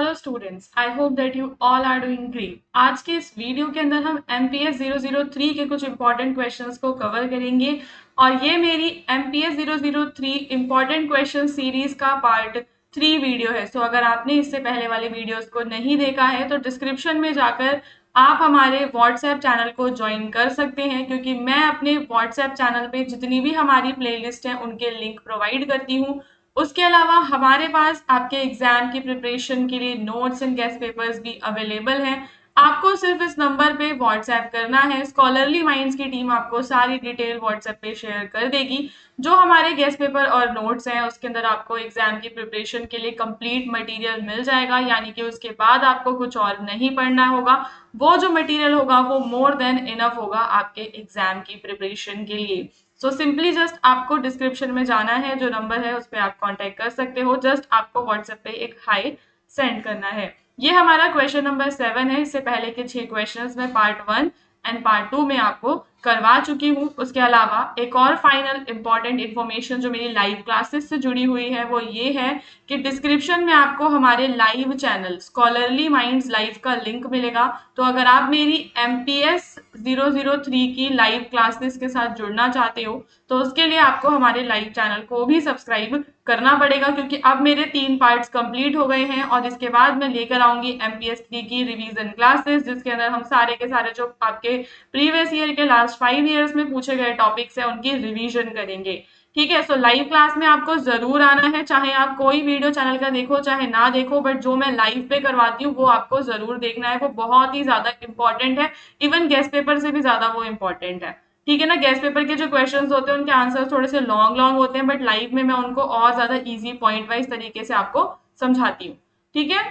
Hello students, I hope that you all are doing great. आज के इस video के अंदर हम एमपीएस 003 के कुछ इंपॉर्टेंट क्वेश्चंस को कवर करेंगे और ये मेरी एमपीएस 003 इंपॉर्टेंट क्वेश्चन सीरीज का पार्ट 3 वीडियो है। सो अगर आपने इससे पहले वाले वीडियोस को नहीं देखा है तो डिस्क्रिप्शन में जाकर आप हमारे व्हाट्सएप चैनल को ज्वाइन कर सकते हैं, क्योंकि मैं अपने व्हाट्सएप चैनल पे जितनी भी हमारी प्लेलिस्ट है उनके लिंक प्रोवाइड करती हूँ। उसके अलावा हमारे पास आपके एग्जाम की प्रिपरेशन के लिए नोट्स एंड गेस्ट पेपर्स भी अवेलेबल हैं। आपको सिर्फ इस नंबर पे व्हाट्सएप करना है। स्कॉलरली माइंड्स की टीम आपको सारी डिटेल व्हाट्सएप पे शेयर कर देगी। जो हमारे गेस्ट पेपर और नोट्स हैं उसके अंदर आपको एग्जाम की प्रिपरेशन के लिए कंप्लीट मटेरियल मिल जाएगा, यानी कि उसके बाद आपको कुछ और नहीं पढ़ना होगा। वो जो मटेरियल होगा वो मोर देन इनफ होगा आपके एग्जाम की प्रिपरेशन के लिए। सो सिंपली जस्ट आपको डिस्क्रिप्शन में जाना है, जो नंबर है उस पर आप कांटेक्ट कर सकते हो। जस्ट आपको व्हाट्सएप पे एक हाई सेंड करना है। ये हमारा क्वेश्चन नंबर 7 है। इससे पहले के 6 क्वेश्चंस में पार्ट 1 एंड पार्ट 2 में आपको करवा चुकी हूँ। उसके अलावा एक और फाइनल इंपॉर्टेंट इन्फॉर्मेशन जो मेरी लाइव क्लासेस से जुड़ी हुई है वो ये है कि डिस्क्रिप्शन में आपको हमारे live channel scholarly minds live का लिंक मिलेगा। तो अगर आप मेरी एमपीएस 003 की लाइव क्लासेस के साथ जुड़ना चाहते हो तो उसके लिए आपको हमारे लाइव चैनल को भी सब्सक्राइब करना पड़ेगा, क्योंकि अब मेरे 3 पार्ट्स कंप्लीट हो गए हैं और इसके बाद मैं लेकर आऊंगी एमपीएस 3 की रिवीजन क्लासेस, जिसके अंदर हम सारे के सारे जो आपके प्रीवियस ईयर के लास्ट 5 ईयर्स में पूछे गए टॉपिक्स है उनकी रिवीजन करेंगे। ठीक है, सो लाइव क्लास में आपको जरूर आना है, चाहे आप कोई वीडियो चैनल का देखो चाहे ना देखो, बट जो मैं लाइव पे करवाती हूँ वो आपको जरूर देखना है। वो बहुत ही ज्यादा इंपॉर्टेंट है, इवन गेस्ट पेपर से भी ज्यादा वो इंपॉर्टेंट है। ठीक है ना, गेस्ट पेपर के जो क्वेश्चंस होते हैं उनके आंसर थोड़े से लॉन्ग लॉन्ग होते हैं, बट लाइव में मैं उनको और ज्यादा इजी पॉइंट वाइज तरीके से आपको समझाती हूँ। ठीक है,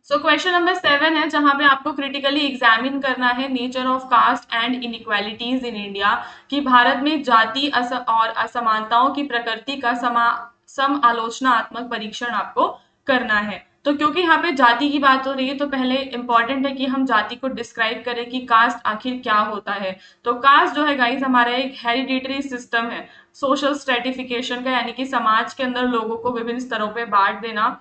सो क्वेश्चन नंबर 7 है जहां पे आपको क्रिटिकली एग्जामिन करना है nature of caste and inequalities in India, कि भारत में जाति और असमानताओं की प्रकृति का सम आलोचनात्मक परीक्षण आपको करना है। तो क्योंकि यहाँ पे जाति की बात हो रही है तो पहले इंपॉर्टेंट है कि हम जाति को डिस्क्राइब करें कि कास्ट आखिर क्या होता है। तो कास्ट जो है गाइस हमारा एक हेरिडिटरी सिस्टम है सोशल स्ट्रेटिफिकेशन का, यानी कि समाज के अंदर लोगों को विभिन्न स्तरों पे बांट देना।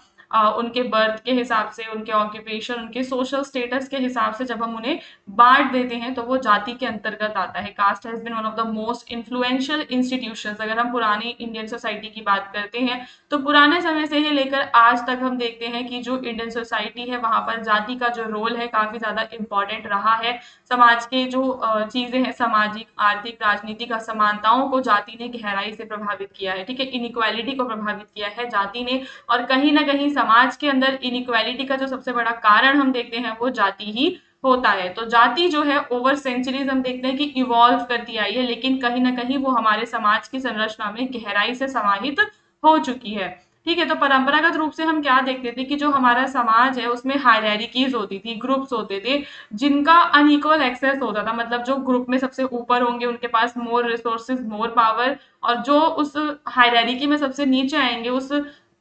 उनके बर्थ के हिसाब से, उनके ऑक्यूपेशन, उनके सोशल स्टेटस के हिसाब से जब हम उन्हें बांट देते हैं तो वो जाति के अंतर्गत आता है। Caste has been one of the most influential institutions. अगर हम पुरानी इंडियन सोसाइटी की बात करते हैं तो पुराने समय से ही लेकर आज तक हम देखते हैं कि जो इंडियन सोसाइटी है वहां पर जाति का जो रोल है काफी ज्यादा इंपॉर्टेंट रहा है। समाज के जो चीजें हैं, सामाजिक, आर्थिक, राजनीतिक असमानताओं को जाति ने गहराई से प्रभावित किया है। ठीक है, इनइक्वालिटी को प्रभावित किया है जाति ने, और कहीं ना कहीं समाज के अंदर इनइक्वालिटी का जो सबसे बड़ा कारण हम देखते हैं वो जाति ही होता है। तो जाति जो है ओवर सेंचुरीज हम देखते हैं कि इवॉल्व करती आई है, लेकिन कहीं ना कहीं वो हमारे समाज की संरचना में गहराई से समाहित हो चुकी है। ठीक है, तो परंपरागत रूप से हम क्या देखते थे कि जो हमारा समाज है उसमें हायरार्कीज होती थी, ग्रुप्स होते थे जिनका अनइक्वल एक्सेस होता था। मतलब जो ग्रुप में सबसे ऊपर होंगे उनके पास मोर रिसोर्सेज, मोर पावर, और जो उस हायरार्की में सबसे नीचे आएंगे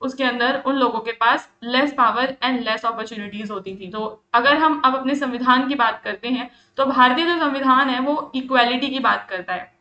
उसके अंदर उन लोगों के पास less power and less opportunities होती थी। तो अगर हम अब अपने संविधान की बात करते हैं तो भारतीय जो संविधान है वो इक्वालिटी की बात करता है।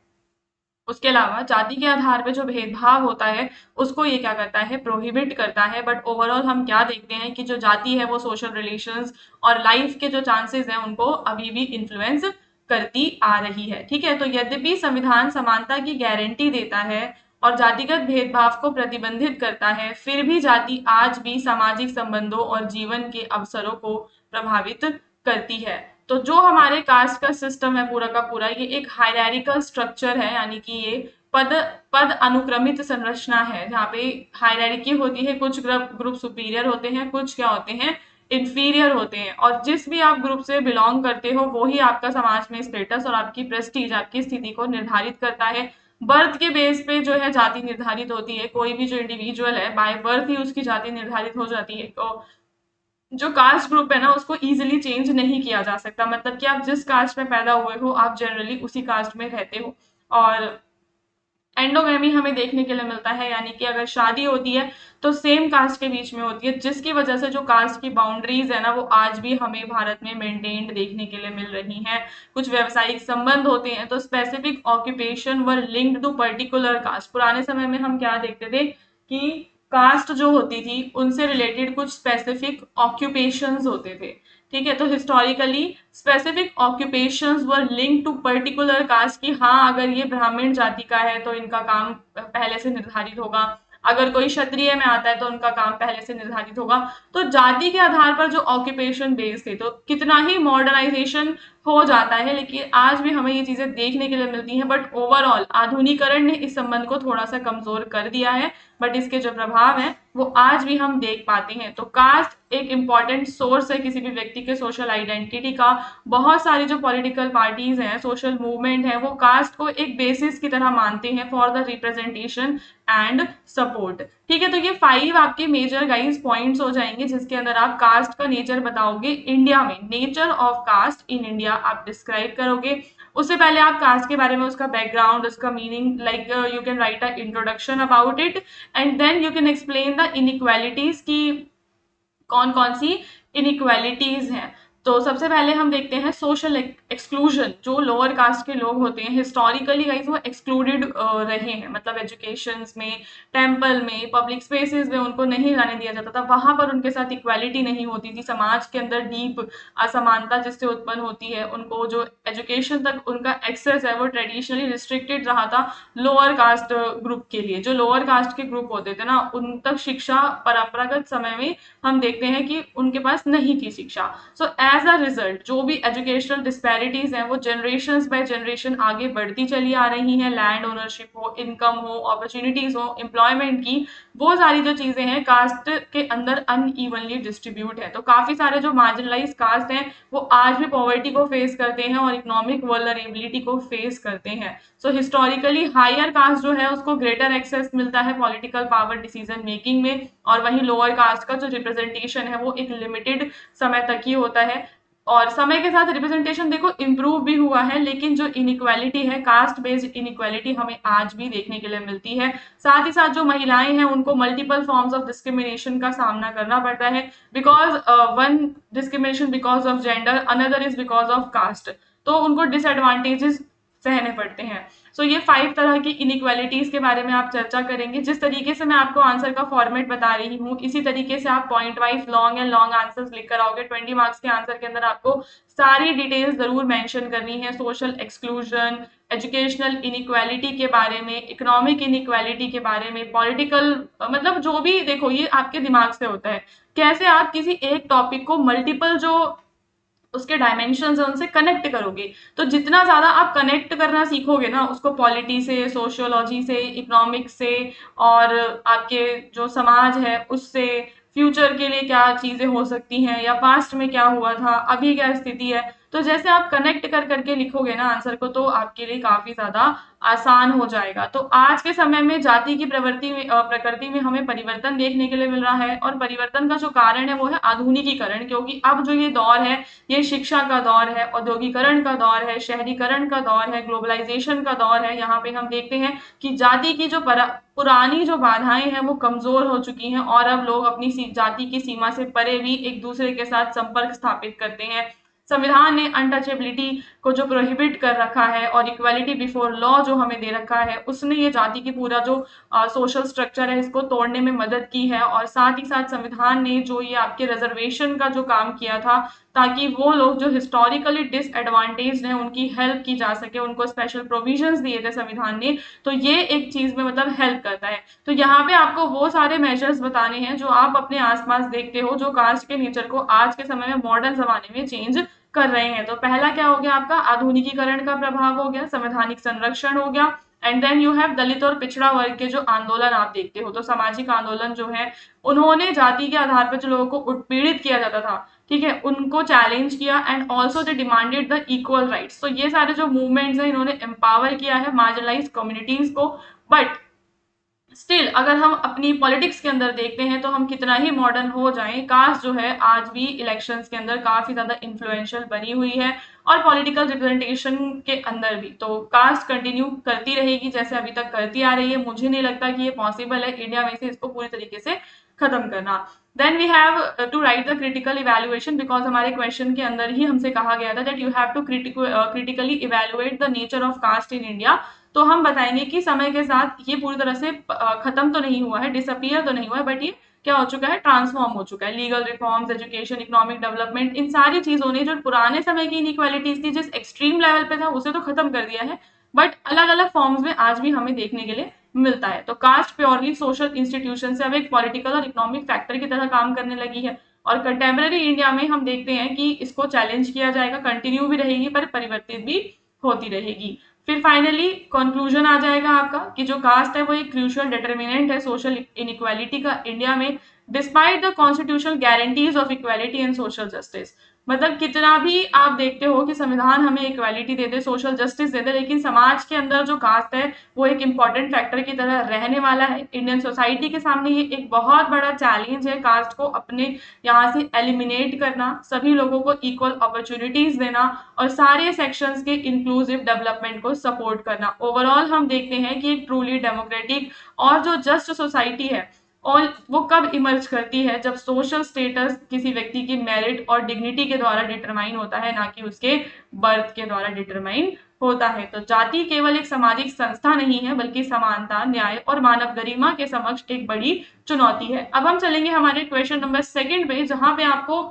उसके अलावा जाति के आधार पे जो भेदभाव होता है उसको ये क्या करता है, प्रोहिबिट करता है। बट ओवरऑल हम क्या देखते हैं कि जो जाति है वो सोशल रिलेशंस और लाइफ के जो चांसेस हैं उनको अभी भी इन्फ्लुएंस करती आ रही है। ठीक है, तो यद्यपि संविधान समानता की गारंटी देता है और जातिगत भेदभाव को प्रतिबंधित करता है, फिर भी जाति आज भी सामाजिक संबंधों और जीवन के अवसरों को प्रभावित करती है। तो जो हमारे कास्ट का सिस्टम है पूरा का पूरा, ये एक हायरार्किकल स्ट्रक्चर है, यानी कि ये पद पद अनुक्रमित संरचना है जहाँ पे हायरार्की होती है। कुछ ग्रुप सुपीरियर होते हैं, कुछ क्या होते हैं, इंफीरियर होते हैं, और जिस भी आप ग्रुप से बिलोंग करते हो वो ही आपका समाज में स्टेटस और आपकी प्रेस्टीज, आपकी स्थिति को निर्धारित करता है। बर्थ के बेस पे जो है जाति निर्धारित होती है। कोई भी जो इंडिविजुअल है बाय बर्थ ही उसकी जाति निर्धारित हो जाती है। तो जो कास्ट ग्रुप है ना उसको इजीली चेंज नहीं किया जा सकता। मतलब कि आप जिस कास्ट में पैदा हुए हो आप जनरली उसी कास्ट में रहते हो। और एंडोगैमी हमें देखने के लिए मिलता है, यानी कि अगर शादी होती है तो सेम कास्ट के बीच में होती है, जिसकी वजह से जो कास्ट की बाउंड्रीज है ना वो आज भी हमें भारत में मेंटेन्ड देखने के लिए मिल रही हैं। कुछ व्यवसायिक संबंध होते हैं तो specific occupation were linked to particular caste. पुराने समय में हम क्या देखते थे कि कास्ट जो होती थी उनसे रिलेटेड कुछ स्पेसिफिक ऑक्यूपेशंस होते थे। ठीक है, तो historically specific occupations were link to particular caste की हाँ अगर ये ब्राह्मण जाति का है तो इनका काम पहले से निर्धारित होगा, अगर कोई क्षत्रिय में आता है तो उनका काम पहले से निर्धारित होगा। तो जाति के आधार पर जो ऑक्यूपेशन बेस थे, तो कितना ही मॉडर्नाइजेशन हो जाता है लेकिन आज भी हमें ये चीजें देखने के लिए मिलती हैं, बट ओवरऑल आधुनिकरण ने इस संबंध को थोड़ा सा कमजोर कर दिया है, बट इसके जो प्रभाव हैं वो आज भी हम देख पाते हैं। तो कास्ट एक इम्पॉर्टेंट सोर्स है किसी भी व्यक्ति के सोशल आइडेंटिटी का। बहुत सारी जो पॉलिटिकल पार्टीज हैं, सोशल मूवमेंट है, वो कास्ट को एक बेसिस की तरह मानते हैं for the representation and support. ठीक है, तो ये 5 आपके मेजर गाइस पॉइंट्स हो जाएंगे जिसके अंदर आप कास्ट का नेचर बताओगे इंडिया में, nature of caste in India आप डिस्क्राइब करोगे। उससे पहले आप कास्ट के बारे में उसका बैकग्राउंड, उसका meaning, like you can write a introduction about it and then you can explain the inequalities की कौन कौन सी इनइक्वालिटीज हैं। तो सबसे पहले हम देखते हैं सोशल एक्सक्लूजन। जो लोअर कास्ट के लोग होते हैं हिस्टोरिकली गाइस वो एक्सक्लूडेड रहे हैं, मतलब एजुकेशन में, टेम्पल में, पब्लिक स्पेसेस में उनको नहीं जाने दिया जाता था, वहां पर उनके साथ इक्वालिटी नहीं होती थी, समाज के अंदर डीप असमानता जिससे उत्पन्न होती है, उनको जो एजुकेशन तक उनका एक्सेस है वो ट्रेडिशनली रिस्ट्रिक्टेड रहा था लोअर कास्ट ग्रुप के लिए। जो लोअर कास्ट के ग्रुप होते थे ना उन तक शिक्षा परंपरागत समय में हम देखते हैं कि उनके पास नहीं थी शिक्षा। सो एज अ रिजल्ट जो भी एजुकेशनल डिस्पैरिटीज हैं वो जनरेशन बाय जनरेशन आगे बढ़ती चली आ रही हैं। लैंड ओनरशिप हो, इनकम हो, अपॉर्चुनिटीज हो, एम्प्लॉयमेंट की, वो सारी जो चीजें हैं कास्ट के अंदर अनइवनली डिस्ट्रीब्यूट है। तो काफी सारे जो मार्जिनलाइज कास्ट हैं वो आज भी पॉवर्टी को फेस करते हैं और इकोनॉमिक वल्नरेबिलिटी को फेस करते हैं। सो हिस्टोरिकली हायर कास्ट जो है उसको ग्रेटर एक्सेस मिलता है पॉलिटिकल पावर डिसीजन मेकिंग में, और वहीं लोअर कास्ट का जो रिप्रेजेंटेशन है वो एक लिमिटेड समय तक ही होता है। और समय के साथ रिप्रेजेंटेशन देखो इम्प्रूव भी हुआ है, लेकिन जो इनइक्वालिटी है, कास्ट बेस्ड इनइक्वालिटी हमें आज भी देखने के लिए मिलती है। साथ ही साथ जो महिलाएं हैं उनको मल्टीपल फॉर्म्स ऑफ डिस्क्रिमिनेशन का सामना करना पड़ता है, because one discrimination because of gender, another is because of caste. तो उनको डिसएडवांटेजेस सहने पड़ते हैं। सो ये 5 तरह की इनइक्वालिटीज के बारे में आप चर्चा करेंगे। जिस तरीके से मैं आपको आंसर का फॉर्मेट बता रही हूँ इसी तरीके से आप point wise long and long answers लिख कर आओगे। 20 मार्क्स के आंसर के अंदर आपको सारी डिटेल्स जरूर मेंशन करनी है, सोशल एक्सक्लूजन, एजुकेशनल इनइक्वालिटी के बारे में, इकोनॉमिक इनइक्वालिटी के बारे में, पॉलिटिकल, मतलब जो भी देखो ये आपके दिमाग से होता है, कैसे आप किसी एक टॉपिक को मल्टीपल जो उसके डायमेंशन है उनसे कनेक्ट करोगे। तो जितना ज्यादा आप कनेक्ट करना सीखोगे ना उसको पॉलिटी से, सोशियोलॉजी से, इकोनॉमिक्स से, और आपके जो समाज है उससे, फ्यूचर के लिए क्या चीजें हो सकती हैं या पास्ट में क्या हुआ था, अभी क्या स्थिति है, तो जैसे आप कनेक्ट कर करके लिखोगे ना आंसर को तो आपके लिए काफी ज्यादा आसान हो जाएगा। तो आज के समय में जाति की प्रकृति में हमें परिवर्तन देखने के लिए मिल रहा है, और परिवर्तन का जो कारण है वो है आधुनिकीकरण, क्योंकि अब जो ये दौर है ये शिक्षा का दौर है, औद्योगिकरण का दौर है, शहरीकरण का दौर है, ग्लोबलाइजेशन का दौर है। यहाँ पे हम देखते हैं कि जाति की जो पुरानी जो बाधाएं हैं वो कमजोर हो चुकी हैं, और अब लोग अपनी जाति की सीमा से परे भी एक दूसरे के साथ संपर्क स्थापित करते हैं। संविधान ने अनटचेबिलिटी को जो प्रोहिबिट कर रखा है और इक्वालिटी बिफोर लॉ जो हमें दे रखा है उसने ये जाति की पूरा जो सोशल स्ट्रक्चर है इसको तोड़ने में मदद की है। और साथ ही साथ संविधान ने जो ये आपके रिजर्वेशन का जो काम किया था ताकि वो लोग जो हिस्टोरिकली डिसएडवांटेज्ड हैं उनकी हेल्प की जा सके, उनको स्पेशल प्रोविजंस दिए थे संविधान ने, तो ये एक चीज में मतलब हेल्प करता है। तो यहाँ पे आपको वो सारे मेजर्स बताने हैं जो आप अपने आसपास देखते हो जो कास्ट के नेचर को आज के समय में मॉडर्न जमाने में चेंज कर रहे हैं। तो पहला क्या हो गया आपका आधुनिकीकरण का प्रभाव हो गया, संवैधानिक संरक्षण हो गया, एंड देन यू हैव दलित और पिछड़ा वर्ग के जो आंदोलन आप देखते हो। तो सामाजिक आंदोलन जो है उन्होंने जाति के आधार पर जो लोगों को उत्पीड़ित किया जाता था, ठीक है, उनको चैलेंज किया, and also they demanded the equal rights. तो ये सारे जो मूवमेंट्स हैं इन्होंने एम्पावर किया है मार्जिनलाइज कम्युनिटीज को। बट स्टिल अगर हम अपनी पॉलिटिक्स के अंदर देखते हैं तो हम कितना ही मॉडर्न हो जाएं, कास्ट जो है आज भी इलेक्शंस के अंदर काफी ज्यादा इन्फ्लुएंशियल बनी हुई है, और पॉलिटिकल रिप्रेजेंटेशन के अंदर भी। तो कास्ट कंटिन्यू करती रहेगी जैसे अभी तक करती आ रही है। मुझे नहीं लगता कि ये पॉसिबल है इंडिया में से इसको पूरी तरीके से खत्म करना। Then we have to write the critical evaluation, because हमारे क्वेश्चन के अंदर ही हमसे कहा गया था that you have to critically evaluate the nature of caste in India. तो हम बताएंगे कि समय के साथ ये पूरी तरह से खत्म तो नहीं हुआ है, डिसअपियर तो नहीं हुआ है, बट ये क्या हो चुका है, ट्रांसफॉर्म हो चुका है। Legal reforms, education, economic development, इन सारी चीजों ने जो पुराने समय की इनइक्वालिटीज थी, जिस एक्सट्रीम लेवल पे था, उसे तो खत्म कर दिया है, बट अलग अलग फॉर्म्स में आज भी हमें देखने के लिए मिलता है। तो कास्ट प्योरली सोशल इंस्टीट्यूशन से अब एक पॉलिटिकल और इकोनॉमिक फैक्टर की तरह काम करने लगी है, और कंटेम्प्रेरी इंडिया में हम देखते हैं कि इसको चैलेंज किया जाएगा, कंटिन्यू भी रहेगी पर परिवर्तित भी होती रहेगी। फिर फाइनली कंक्लूजन आ जाएगा आपका कि जो कास्ट है वो एक क्रूशियल डिटर्मिनेंट है सोशल इनइक्वालिटी का इंडिया में, despite the constitutional guarantees of equality and social justice. मतलब कितना भी आप देखते हो कि संविधान हमें इक्वालिटी दे दे, सोशल जस्टिस दे दे, लेकिन समाज के अंदर जो कास्ट है वो एक इंपॉर्टेंट फैक्टर की तरह रहने वाला है। इंडियन सोसाइटी के सामने ये एक बहुत बड़ा चैलेंज है, कास्ट को अपने यहाँ से एलिमिनेट करना, सभी लोगों को इक्वल अपॉर्चुनिटीज देना और सारे सेक्शंस के इंक्लूसिव डेवलपमेंट को सपोर्ट करना। ओवरऑल हम देखते हैं कि एक ट्रूली डेमोक्रेटिक और जो जस्ट सोसाइटी है, और वो कब इमर्ज करती है, जब सोशल स्टेटस किसी व्यक्ति की मेरिट और डिग्निटी के द्वारा डिटरमाइन होता है, ना कि उसके बर्थ के द्वारा डिटरमाइन होता है। तो जाति केवल एक सामाजिक संस्था नहीं है, बल्कि समानता, न्याय और मानव गरिमा के समक्ष एक बड़ी चुनौती है। अब हम चलेंगे हमारे क्वेश्चन नंबर 2 पे, जहां पे आपको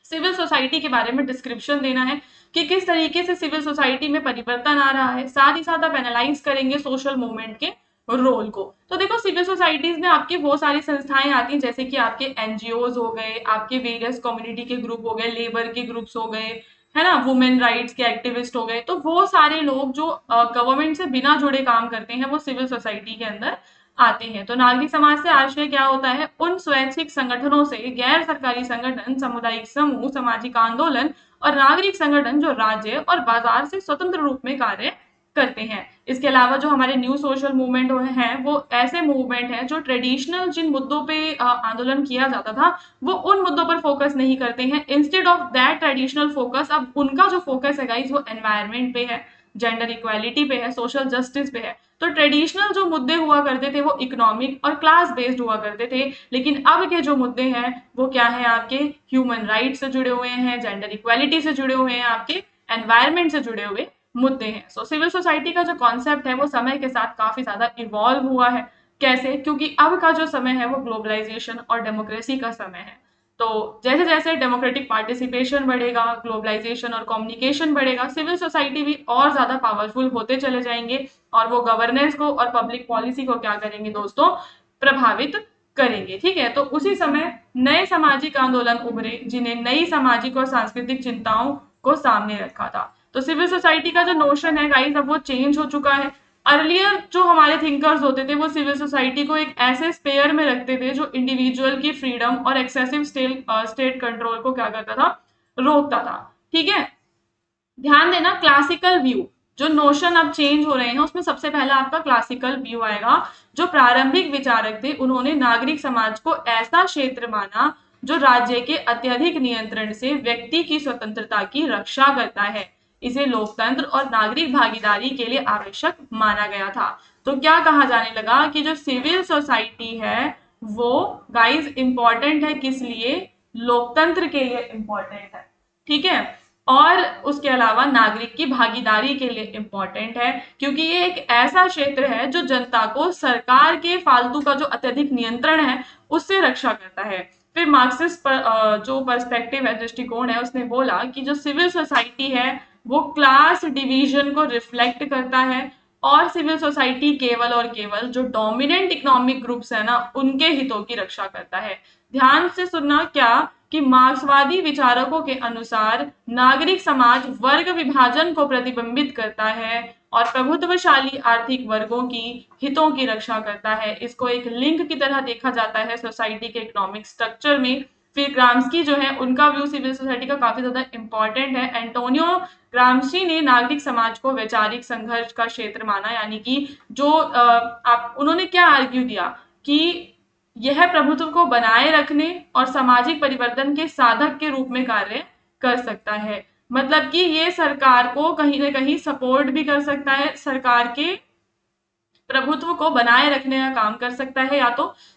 सिविल सोसाइटी के बारे में डिस्क्रिप्शन देना है कि किस तरीके से सिविल सोसाइटी में परिवर्तन आ रहा है। साथ ही साथ आप एनालाइज करेंगे सोशल मूवमेंट के रोल को। तो देखो, सिविल सोसाइटीज में आपकी वो सारी संस्थाएं आती हैं, जैसे कि आपके एनजीओज हो गए, आपके वेरियस कम्युनिटी के ग्रुप हो गए, लेबर के ग्रुप्स हो गए, है ना, वुमेन राइट्स के एक्टिविस्ट हो गए। तो वो सारे लोग जो गवर्नमेंट से बिना जुड़े काम करते हैं, वो सिविल सोसाइटी के अंदर आते हैं। तो नागरिक समाज से आशय क्या होता है, उन स्वैच्छिक संगठनों से गैर सरकारी संगठन, सामुदायिक समूह, सामाजिक आंदोलन और नागरिक संगठन जो राज्य और बाजार से स्वतंत्र रूप में कार्य करते हैं। इसके अलावा जो हमारे न्यू सोशल मूवमेंट हैं, वो ऐसे मूवमेंट हैं जो ट्रेडिशनल जिन मुद्दों पे आंदोलन किया जाता था, वो उन मुद्दों पर फोकस नहीं करते हैं। Instead of that traditional focus, अब उनका जो फोकस है गाइस, वो एनवायरमेंट पे है, जेंडर इक्वालिटी पे है, सोशल जस्टिस पे है। तो ट्रेडिशनल जो मुद्दे हुआ करते थे वो इकोनॉमिक और क्लास बेस्ड हुआ करते थे, लेकिन अब के जो मुद्दे हैं वो क्या है, आपके ह्यूमन राइट्स से जुड़े हुए हैं, जेंडर इक्वालिटी से जुड़े हुए हैं, आपके एनवायरमेंट से जुड़े हुए मुद्दे हैं। सो सिविल सोसाइटी का जो कॉन्सेप्ट है वो समय के साथ काफी ज्यादा इवॉल्व हुआ है। कैसे? क्योंकि अब का जो समय है वो ग्लोबलाइजेशन और डेमोक्रेसी का समय है। तो जैसे जैसे डेमोक्रेटिक पार्टिसिपेशन बढ़ेगा, ग्लोबलाइजेशन और कम्युनिकेशन बढ़ेगा, सिविल सोसाइटी भी और ज्यादा पावरफुल होते चले जाएंगे, और वो गवर्नेंस को और पब्लिक पॉलिसी को क्या करेंगे दोस्तों, प्रभावित करेंगे। ठीक है, तो उसी समय नए सामाजिक आंदोलन उभरे, जिन्हें नई सामाजिक और सांस्कृतिक चिंताओं को सामने रखा था। तो सिविल सोसाइटी का जो नोशन है गाइस, अब वो चेंज हो चुका है। अर्लियर जो हमारे थिंकर्स होते थे, वो सिविल सोसाइटी को एक ऐसे स्पेयर में रखते थे जो इंडिविजुअल की फ्रीडम और एक्सेसिव स्टेट कंट्रोल को क्या करता था, रोकता था। ठीक है, ध्यान देना, क्लासिकल व्यू, जो नोशन अब चेंज हो रहे हैं उसमें सबसे पहला आपका क्लासिकल व्यू आएगा। जो प्रारंभिक विचारक थे, उन्होंने नागरिक समाज को ऐसा क्षेत्र माना जो राज्य के अत्यधिक नियंत्रण से व्यक्ति की स्वतंत्रता की रक्षा करता है। इसे लोकतंत्र और नागरिक भागीदारी के लिए आवश्यक माना गया था। तो क्या कहा जाने लगा कि जो सिविल सोसाइटी है वो गाइस इंपॉर्टेंट है, किस लिए, लोकतंत्र के लिए इंपॉर्टेंट है। ठीक है, और उसके अलावा नागरिक की भागीदारी के लिए इंपॉर्टेंट है, क्योंकि ये एक ऐसा क्षेत्र है जो जनता को सरकार के फालतू का जो अत्यधिक नियंत्रण है उससे रक्षा करता है। फिर मार्क्सिस्ट जो पर्सपेक्टिव है, दृष्टिकोण है, उसने बोला कि जो सिविल सोसाइटी है वो क्लास डिवीजन को रिफ्लेक्ट करता है, और सिविल सोसाइटी केवल और केवल जो डोमिनेंट इकोनॉमिक ग्रुप्स है ना, उनके हितों की रक्षा करता है। ध्यान से सुनना, क्या कि मार्क्सवादी विचारकों के अनुसार नागरिक समाज वर्ग विभाजन को प्रतिबिंबित करता है और प्रभुत्वशाली आर्थिक वर्गों की हितों की रक्षा करता है। इसको एक लिंक की तरह देखा जाता है सोसाइटी के इकोनॉमिक स्ट्रक्चर में। फिर ग्राम्स्की जो है, उनका व्यू सिविल सोसाइटी का काफी ज्यादा इंपॉर्टेंट है। एंटोनियो ग्राम्स्की ने नागरिक समाज को वैचारिक संघर्ष का क्षेत्र माना, यानी कि जो उन्होंने क्या आर्ग्यू दिया कि यह प्रभुत्व को बनाए रखने और सामाजिक परिवर्तन के साधक के रूप में कार्य कर सकता है। मतलब कि ये सरकार को कहीं ना कहीं सपोर्ट भी कर सकता है, सरकार के प्रभुत्व को बनाए रखने का काम कर सकता है,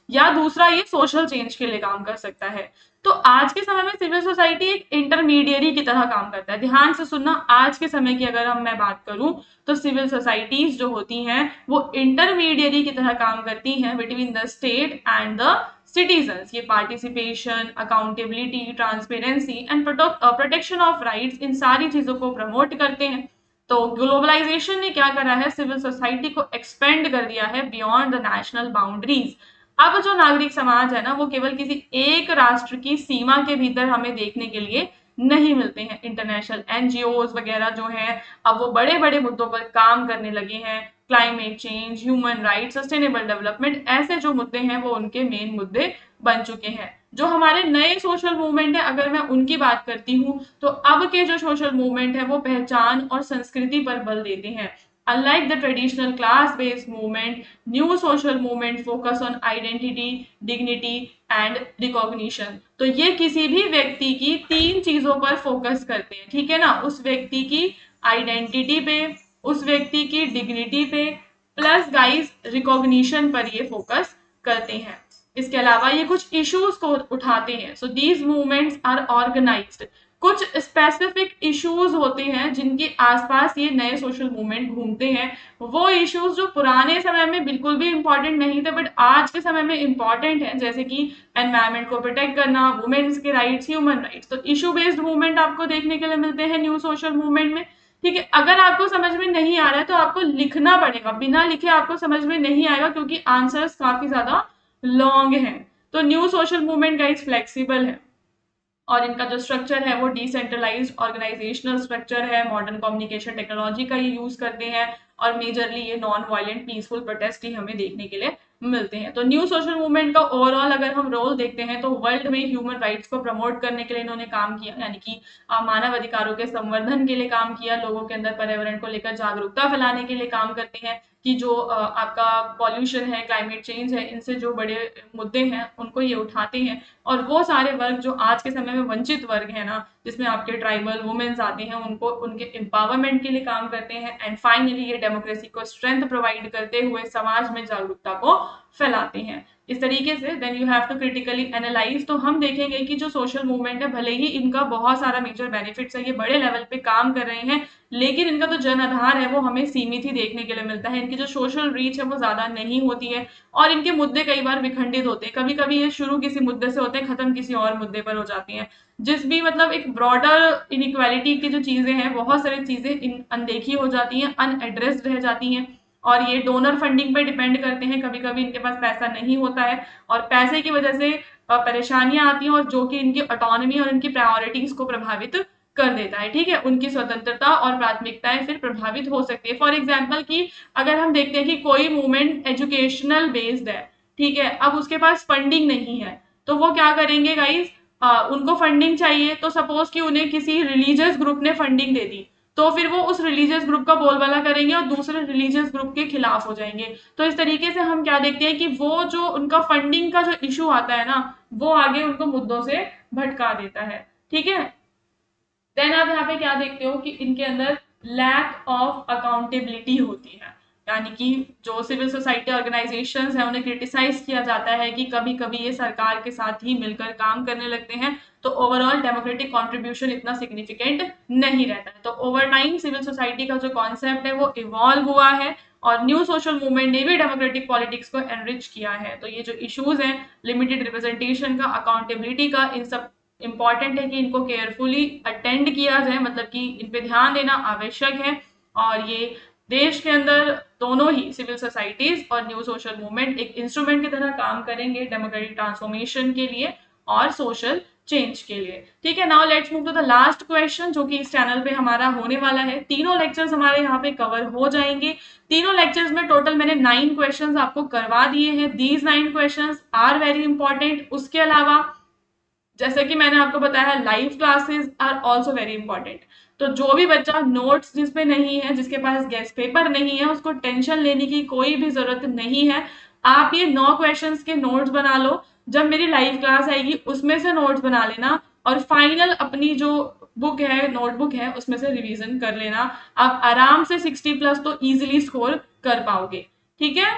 या दूसरा ये सोशल चेंज के लिए काम कर सकता है। तो आज के समय में सिविल सोसाइटी एक इंटरमीडियरी की तरह काम करता है। ध्यान से सुनना, आज के समय की अगर मैं बात करूं तो सिविल सोसाइटीज जो होती हैं वो इंटरमीडियरी की तरह काम करती हैं between the state and the citizens. ये participation, accountability, transparency and protection of rights, इन सारी चीजों को प्रमोट करते हैं। तो ग्लोबलाइजेशन ने क्या करा है, सिविल सोसाइटी को एक्सपेंड कर दिया है बियॉन्ड द नेशनल बाउंड्रीज। अब जो नागरिक समाज है ना, वो केवल किसी एक राष्ट्र की सीमा के भीतर हमें देखने के लिए नहीं मिलते हैं। इंटरनेशनल एनजीओज वगैरह जो हैं, अब वो बड़े बड़े मुद्दों पर काम करने लगे हैं। Climate change, human right, sustainable development, ऐसे जो मुद्दे हैं वो उनके मेन मुद्दे बन चुके हैं। जो हमारे नए सोशल मूवमेंट है, अगर मैं उनकी बात करती हूँ, तो अब के जो सोशल मूवमेंट है वो पहचान और संस्कृति पर बल देते हैं। Unlike the traditional class-based movement, new social movement focus on identity, dignity and recognition। तो ये किसी भी व्यक्ति की तीन चीजों पर फोकस करते हैं, ठीक है ना। उस व्यक्ति की आइडेंटिटी पे, उस व्यक्ति की डिग्निटी पे, प्लस गाइस रिकॉग्निशन पर ये फोकस करते हैं। इसके अलावा ये कुछ इश्यूज को उठाते हैं। So these movements are organised. कुछ स्पेसिफिक इश्यूज होते हैं जिनके आसपास ये नए सोशल मूवमेंट घूमते हैं। वो इश्यूज जो पुराने समय में बिल्कुल भी इंपॉर्टेंट नहीं थे बट आज के समय में इंपॉर्टेंट है, जैसे कि एनवायरमेंट को प्रोटेक्ट करना, वुमेन्स के राइट्स, ह्यूमन राइट्स। तो इशू बेस्ड मूवमेंट आपको देखने के लिए मिलते हैं न्यू सोशल मूवमेंट में। ठीक है, अगर आपको समझ में नहीं आ रहा है तो आपको लिखना पड़ेगा, बिना लिखे आपको समझ में नहीं आएगा क्योंकि आंसर्स काफी ज्यादा लॉन्ग हैं। तो new social movement guys flexible है और इनका जो स्ट्रक्चर है वो डिसेंट्रलाइज्ड ऑर्गेनाइजेशनल स्ट्रक्चर है। मॉडर्न कम्युनिकेशन टेक्नोलॉजी का ये यूज करते हैं और मेजरली ये नॉन वायलेंट पीसफुल प्रोटेस्ट ही हमें देखने के लिए मिलते हैं। तो न्यू सोशल मूवमेंट का ओवरऑल अगर हम रोल देखते हैं तो वर्ल्ड में ह्यूमन राइट्स को प्रमोट करने के लिए इन्होंने काम किया, यानी कि मानव अधिकारों के संवर्धन के लिए काम किया, लोगों के अंदर पर्यावरण को लेकर जागरूकता फैलाने के लिए काम करते हैं कि जो आपका पॉल्यूशन है, क्लाइमेट चेंज है, इनसे जो बड़े मुद्दे हैं उनको ये उठाते हैं। और वो सारे वर्ग जो आज के समय में वंचित वर्ग है ना, जिसमें आपके ट्राइबल वुमेन्स आते हैं, उनको उनके एम्पावरमेंट के लिए काम करते हैं। एंड फाइनली ये डेमोक्रेसी को स्ट्रेंथ प्रोवाइड करते हुए समाज में जागरूकता को फैलाते हैं। इस तरीके से then you have to critically analyse. तो हम देखेंगे कि जो सोशल मूवमेंट है, भले ही इनका बहुत सारा मेजर बेनिफिट्स है, ये बड़े लेवल पे काम कर रहे हैं, लेकिन इनका तो जन आधार है वो हमें सीमित ही देखने के लिए मिलता है। इनकी जो सोशल रीच है वो ज्यादा नहीं होती है और इनके मुद्दे कई बार विखंडित होते हैं। कभी कभी ये शुरू किसी मुद्दे से होते हैं, खत्म किसी और मुद्दे पर हो जाती हैं। जिस भी मतलब एक ब्रॉडर इनइक्वालिटी की जो चीजें हैं, बहुत सारी चीजें अनदेखी हो जाती हैं, अनएड्रेस्ड रह जाती हैं और ये डोनर फंडिंग पे डिपेंड करते हैं। कभी कभी इनके पास पैसा नहीं होता है और पैसे की वजह से परेशानियां आती हैं और जो कि इनकी ऑटोनॉमी और इनकी प्रायोरिटीज को प्रभावित कर देता है। ठीक है, उनकी स्वतंत्रता और प्राथमिकताएं फिर प्रभावित हो सकती है। फॉर एग्जाम्पल कि अगर हम देखते हैं कि कोई मूवमेंट एजुकेशनल बेस्ड है, ठीक है, अब उसके पास फंडिंग नहीं है, तो वो क्या करेंगे गाइस, उनको फंडिंग चाहिए। तो सपोज कि उन्हें किसी रिलीजियस ग्रुप ने फंडिंग दे दी, तो फिर वो उस रिलीजियस ग्रुप का बोलबाला करेंगे और दूसरे रिलीजियस ग्रुप के खिलाफ हो जाएंगे। तो इस तरीके से हम क्या देखते हैं कि वो जो उनका फंडिंग का जो इशू आता है ना, वो आगे उनको मुद्दों से भटका देता है। ठीक है, देन आप यहाँ पे क्या देखते हो कि इनके अंदर लैक ऑफ अकाउंटेबिलिटी होती है, यानी कि जो सिविल सोसाइटी ऑर्गेनाइजेशंस हैं उन्हें क्रिटिसाइज किया जाता है कि कभी कभी ये सरकार के साथ ही मिलकर काम करने लगते हैं, तो ओवरऑल डेमोक्रेटिक कंट्रीब्यूशन इतना सिग्निफिकेंट नहीं रहता है। तो ओवर टाइम सिविल सोसाइटी का जो कॉन्सेप्ट है वो इवॉल्व हुआ है और न्यू सोशल मूवमेंट ने भी डेमोक्रेटिक पॉलिटिक्स को एनरिच किया है। तो ये जो इश्यूज हैं, लिमिटेड रिप्रेजेंटेशन का, अकाउंटेबिलिटी का, इन सब इंपॉर्टेंट है कि इनको केयरफुली अटेंड किया जाए, मतलब कि इन पे ध्यान देना आवश्यक है। और ये देश के अंदर दोनों ही सिविल सोसाइटीज और न्यू सोशल मूवमेंट एक इंस्ट्रूमेंट की तरह काम करेंगे डेमोक्रेटिक ट्रांसफॉर्मेशन के लिए और सोशल चेंज के लिए। ठीक है, now let's move to the last question जो कि इस चैनल पे हमारा होने वाला है। तीनों लेक्चर्स हमारे यहाँ पे कवर हो जाएंगे। तीनों लेक्चर्स में टोटल मैंने 9 क्वेश्चंस आपको करवा दिए हैं। These 9 questions are very important. उसके अलावा जैसे कि मैंने आपको बताया, live classes are also very important. तो जो भी बच्चा नोट्स जिसपे नहीं है, जिसके पास गेस्ट पेपर नहीं है, उसको टेंशन लेने की कोई भी जरूरत नहीं है। आप ये 9 क्वेश्चंस के नोट्स बना लो, जब मेरी लाइव क्लास आएगी उसमें से नोट्स बना लेना और फाइनल अपनी जो बुक है, नोटबुक है, उसमें से रिवीजन कर लेना। आप आराम से 60 प्लस तो इजीली स्कोर कर पाओगे। ठीक है,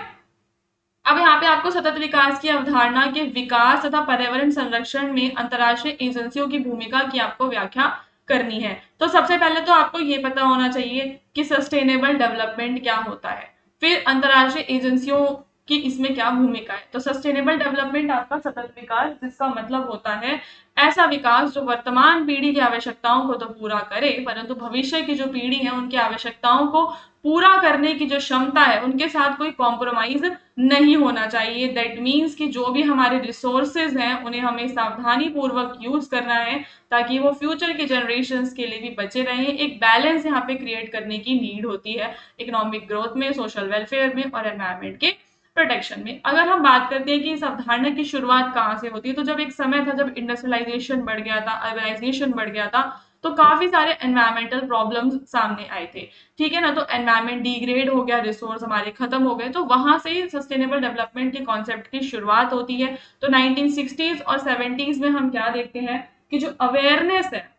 अब यहाँ पे आपको सतत विकास की अवधारणा के विकास तथा पर्यावरण संरक्षण में अंतर्राष्ट्रीय एजेंसियों की भूमिका की आपको व्याख्या करनी है। तो सबसे पहले तो आपको ये पता होना चाहिए कि सस्टेनेबल डेवलपमेंट क्या होता है, फिर अंतर्राष्ट्रीय एजेंसियों की इसमें क्या भूमिका है। तो सस्टेनेबल डेवलपमेंट आपका सतत विकास, जिसका मतलब होता है ऐसा विकास जो वर्तमान पीढ़ी की आवश्यकताओं को तो पूरा करे, परंतु भविष्य की जो पीढ़ी है उनकी आवश्यकताओं को पूरा करने की जो क्षमता है उनके साथ कोई कॉम्प्रोमाइज नहीं होना चाहिए। दैट मीन्स कि जो भी हमारे रिसोर्सेज हैं उन्हें हमें सावधानी पूर्वक यूज करना है ताकि वो फ्यूचर के जनरेशंस के लिए भी बचे रहें। एक बैलेंस यहाँ पे क्रिएट करने की नीड होती है इकोनॉमिक ग्रोथ में, सोशल वेलफेयर में और एनवायरमेंट के प्रोटेक्शन में। अगर हम बात करते हैं कि इस अवधारणा की शुरुआत कहाँ से होती है, तो जब एक समय था जब इंडस्ट्रियलाइजेशन बढ़ गया था, अर्बनाइजेशन बढ़ गया था, तो काफी सारे एनवायरमेंटल प्रॉब्लम्स सामने आए थे। ठीक है ना, तो एनवायरमेंट डिग्रेड हो गया, रिसोर्स हमारे खत्म हो गए, तो वहां से सस्टेनेबल डेवलपमेंट के कॉन्सेप्ट की शुरुआत होती है। तो 1960s और 70s में हम क्या देखते हैं कि जो अवेयरनेस है,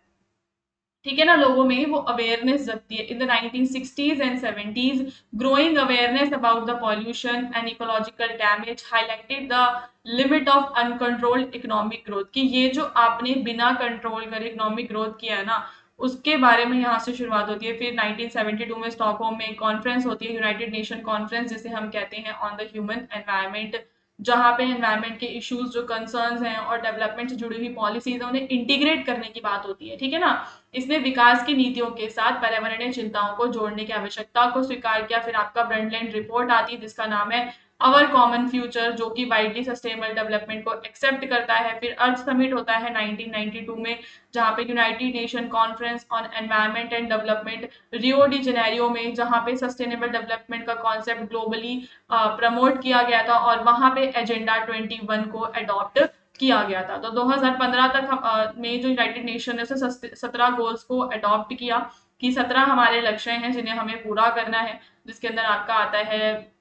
ठीक है ना, लोगों में वो अवेयरनेस जगती है। In the 1960s and 70s growing awareness about the pollution and ecological damage highlighted the limit of uncontrolled economic growth, कि ये जो आपने बिना कंट्रोल करे इकोनॉमिक ग्रोथ किया है ना, उसके बारे में यहाँ से शुरुआत होती है। फिर 1972 में स्टॉकहोम में एक कॉन्फ्रेंस होती है, यूनाइटेड नेशन कॉन्फ्रेंस जिसे हम कहते हैं ऑन द ह्यूमन एनवायरमेंट, जहाँ पे एनवायरमेंट के इश्यूज जो कंसर्न्स हैं और डेवलपमेंट से जुड़ी हुई पॉलिसीज हैं उन्हें इंटीग्रेट करने की बात होती है। ठीक है ना, इसने विकास की नीतियों के साथ पर्यावरणीय चिंताओं को जोड़ने की आवश्यकता को स्वीकार किया। फिर आपका ब्रंडलैंड रिपोर्ट आती है जिसका नाम है अवर कॉमन फ्यूचर, जो कि वाइडली सस्टेनेबल डेवलपमेंट को एक्सेप्ट करता है। फिर अर्थ समिट होता है 1992 में, जहाँ पे United nation conference on environment and development Rio de Janeiro में, जहाँ पे सस्टेनेबल डेवलपमेंट का कॉन्सेप्ट ग्लोबली प्रमोट किया गया था और वहां पे एजेंडा 21 को अडॉप्ट किया गया था। तो 2015 तक में जो यूनाइटेड नेशन ने 17 गोल्स को अडॉप्ट किया, कि 17 हमारे लक्ष्य हैं जिन्हें हमें पूरा करना है, जिसके अंदर आपका आता है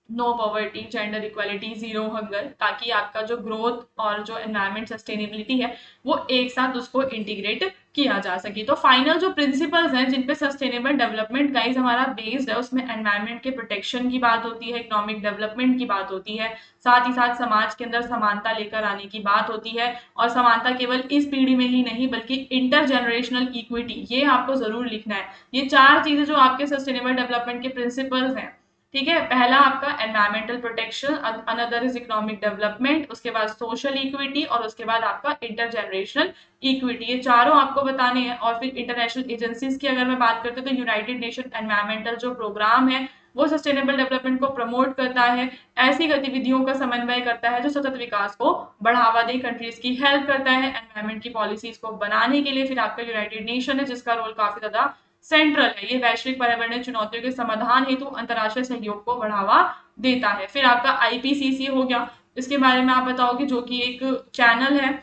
no poverty, gender equality, zero hunger, ताकि आपका जो ग्रोथ और जो एनवायरमेंट सस्टेनेबिलिटी है वो एक साथ उसको इंटीग्रेट किया जा सके। तो फाइनल जो प्रिंसिपल्स हैं जिन पे सस्टेनेबल डेवलपमेंट गाइस हमारा बेस्ड है, उसमें एनवायरमेंट के प्रोटेक्शन की बात होती है, इकोनॉमिक डेवलपमेंट की बात होती है, साथ ही साथ समाज के अंदर समानता लेकर आने की बात होती है। और समानता केवल इस पीढ़ी में ही नहीं बल्कि इंटर जनरेशनल इक्विटी, ये आपको जरूर लिखना है। ये चार चीजें जो आपके सस्टेनेबल डेवलपमेंट के प्रिंसिपल्स हैं। ठीक है, पहला आपका environmental protection, another is economic development, उसके बाद सोशल इक्विटी और उसके बाद आपका इंटरजेनरेशनल इक्विटी। ये चारों आपको बताने हैं। और फिर इंटरनेशनल एजेंसीज की अगर मैं बात करती हूँ तो यूनाइटेड नेशन एनवायरमेंटल जो प्रोग्राम है वो सस्टेनेबल डेवलपमेंट को प्रमोट करता है, ऐसी गतिविधियों का समन्वय करता है जो सतत विकास को बढ़ावा दे, कंट्रीज की हेल्प करता है एनवायरमेंट की पॉलिसीज को बनाने के लिए। फिर आपका यूनाइटेड नेशन है जिसका रोल काफी ज्यादा सेंट्रल है, ये वैश्विक पर्यावरणीय चुनौतियों के समाधान हेतु अंतर्राष्ट्रीय सहयोग को बढ़ावा देता है। फिर आपका आईपीसीसी हो गया, इसके बारे में आप बताओगे, जो कि एक चैनल है,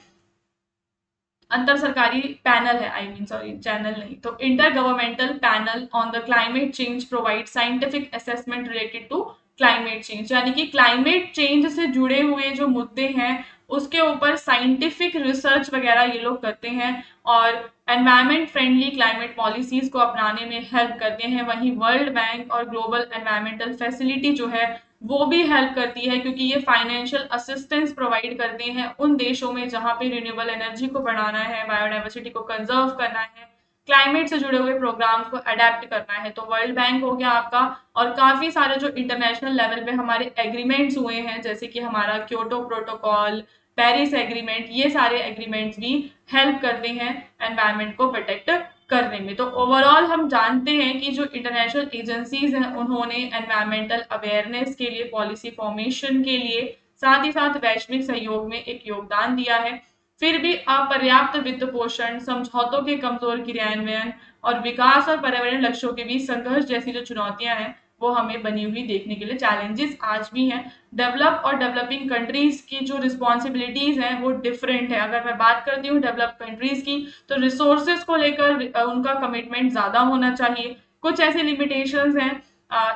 अंतर सरकारी पैनल है, आई मीन सॉरी चैनल नहीं, तो intergovernmental panel on the climate change provide scientific assessment related to climate change, यानी कि क्लाइमेट चेंज से जुड़े हुए जो मुद्दे हैं उसके ऊपर साइंटिफिक रिसर्च वगैरह ये लोग करते हैं और एनवायरमेंट फ्रेंडली क्लाइमेट पॉलिसीज को अपनाने में हेल्प करते हैं। वहीं वर्ल्ड बैंक और ग्लोबल एनवायरमेंटल फैसिलिटी जो है वो भी हेल्प करती है, क्योंकि ये फाइनेंशियल असिस्टेंस प्रोवाइड करते हैं उन देशों में जहां पे रिन्यूएबल एनर्जी को बढ़ाना है, बायोडाइवर्सिटी को कंजर्व करना है, क्लाइमेट से जुड़े हुए प्रोग्राम्स को अडेप्ट करना है। तो वर्ल्ड बैंक हो गया आपका, और काफी सारे जो इंटरनेशनल लेवल पे हमारे एग्रीमेंट्स हुए हैं, जैसे कि हमारा क्योटो प्रोटोकॉल, पेरिस एग्रीमेंट, ये सारे एग्रीमेंट्स भी हेल्प करते हैं एनवायरमेंट को प्रोटेक्ट करने में। तो ओवरऑल हम जानते हैं कि जो इंटरनेशनल एजेंसीज हैं उन्होंने एनवायरमेंटल अवेयरनेस के लिए, पॉलिसी फॉर्मेशन के लिए, साथ ही साथ वैश्विक सहयोग में एक योगदान दिया है। फिर भी अपर्याप्त वित्त पोषण, समझौतों के कमजोर क्रियान्वयन और विकास और पर्यावरण लक्ष्यों के बीच संघर्ष जैसी जो चुनौतियां हैं वो हमें बनी हुई देखने के लिए चैलेंजेस आज भी हैं। डेवलप और डेवलपिंग कंट्रीज की जो रिस्पॉन्सिबिलिटीज हैं वो डिफरेंट है। अगर मैं बात करती हूँ डेवलप कंट्रीज की, तो रिसोर्सेज को लेकर उनका कमिटमेंट ज्यादा होना चाहिए। कुछ ऐसे लिमिटेशंस हैं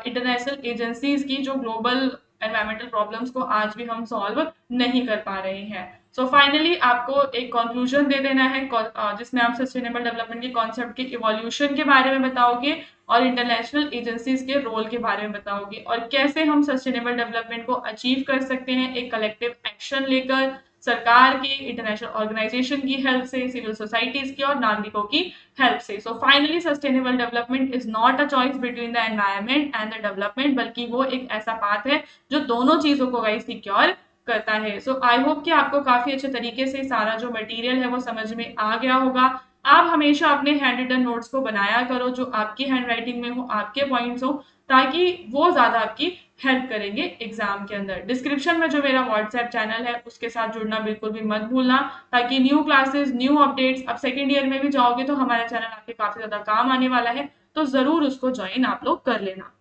इंटरनेशनल एजेंसीज की जो ग्लोबल एनवायरमेंटल प्रॉब्लम्स को आज भी हम सॉल्व नहीं कर पा रहे हैं। सो फाइनली आपको एक कंक्लूजन दे देना है जिसमें आप सस्टेनेबल डेवलपमेंट के कॉन्सेप्ट के इवोल्यूशन के बारे में बताओगे और इंटरनेशनल एजेंसीज के रोल के बारे में बताओगे और कैसे हम सस्टेनेबल डेवलपमेंट को अचीव कर सकते हैं एक कलेक्टिव एक्शन लेकर, सरकार की, इंटरनेशनल ऑर्गेनाइजेशन की हेल्प से, सिविल सोसाइटीज की और नागरिकों की हेल्प से। So finally sustainable development is not a choice between the environment and the development, बल्कि वो एक ऐसा पाथ है जो दोनों चीजों को गाइस सिक्योर करता है। सो आई होप कि आपको काफी अच्छे तरीके से सारा जो मटेरियल है वो समझ में आ गया होगा। आप हमेशा अपने हैंड रिटन नोट्स को बनाया करो जो आपकी हैंड राइटिंग में हो, आपके पॉइंट्स हो, ताकि वो ज्यादा आपकी हेल्प करेंगे एग्जाम के अंदर। डिस्क्रिप्शन में जो मेरा व्हाट्सएप चैनल है उसके साथ जुड़ना बिल्कुल भी मत भूलना, ताकि न्यू क्लासेस, न्यू अपडेट्स, अब सेकेंड ईयर में भी जाओगे तो हमारा चैनल आपके काफी ज्यादा काम आने वाला है, तो जरूर उसको ज्वाइन आप लोग कर लेना।